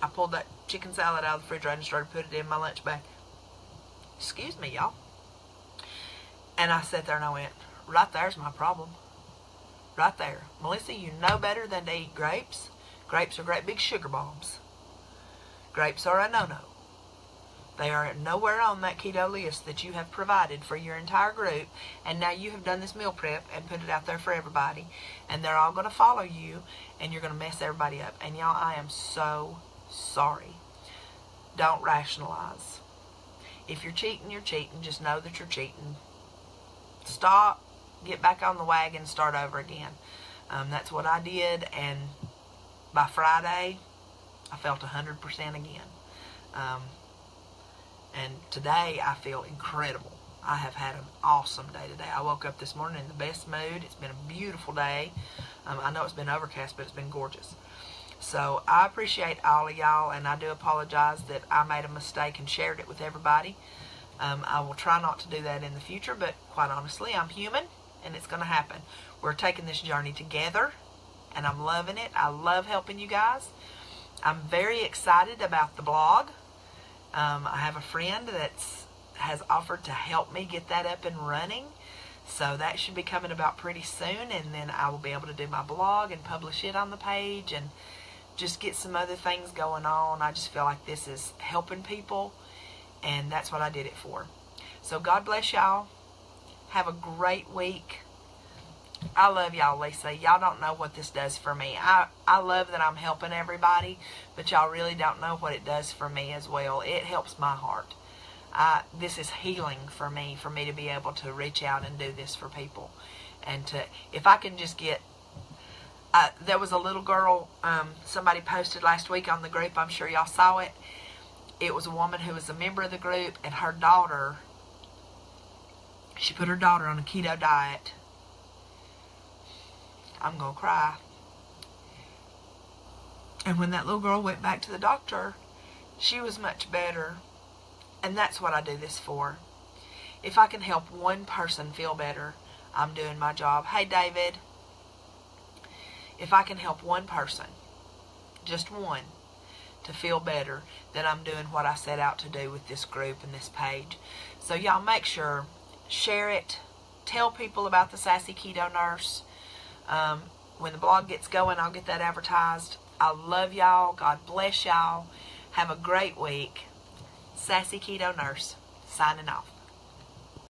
I pulled that chicken salad out of the refrigerator and started putting it in my lunch bag. Excuse me, y'all. And I sat there and I went, right there's my problem. Right there. Melissa, you know better than to eat grapes. Grapes are great big sugar bombs. Grapes are a no-no. They are nowhere on that keto list that you have provided for your entire group, and now you have done this meal prep and put it out there for everybody, and they're all going to follow you, and you're going to mess everybody up. And y'all, I am so sorry. Don't rationalize. If you're cheating, you're cheating. Just know that you're cheating. Stop, get back on the wagon, start over again. That's what I did, and by Friday, I felt 100% again. And today, I feel incredible. I have had an awesome day today. I woke up this morning in the best mood. It's been a beautiful day. I know it's been overcast, but it's been gorgeous. So I appreciate all of y'all, and I do apologize that I made a mistake and shared it with everybody. I will try not to do that in the future, but quite honestly, I'm human, and it's going to happen. We're taking this journey together, and I'm loving it. I love helping you guys. I'm very excited about the blog. I have a friend that has offered to help me get that up and running. So that should be coming about pretty soon, and then I will be able to do my blog and publish it on the page and just get some other things going on. I just feel like this is helping people, and that's what I did it for. So God bless y'all. Have a great week. I love y'all, Lisa. Y'all don't know what this does for me. I love that I'm helping everybody, but y'all really don't know what it does for me as well. It helps my heart. This is healing for me to be able to reach out and do this for people. And if I can just get, there was a little girl, somebody posted last week on the group, I'm sure y'all saw it. It was a woman who was a member of the group, and her daughter, she put her daughter on a keto diet. I'm going to cry. And when that little girl went back to the doctor, she was much better. And that's what I do this for. If I can help one person feel better, I'm doing my job. Hey, David. If I can help one person, just one, to feel better, then I'm doing what I set out to do with this group and this page. So y'all make sure, share it, tell people about the Sassy Keto Nurse. When the blog gets going, I'll get that advertised. I love y'all. God bless y'all. Have a great week. Sassy Keto Nurse, signing off.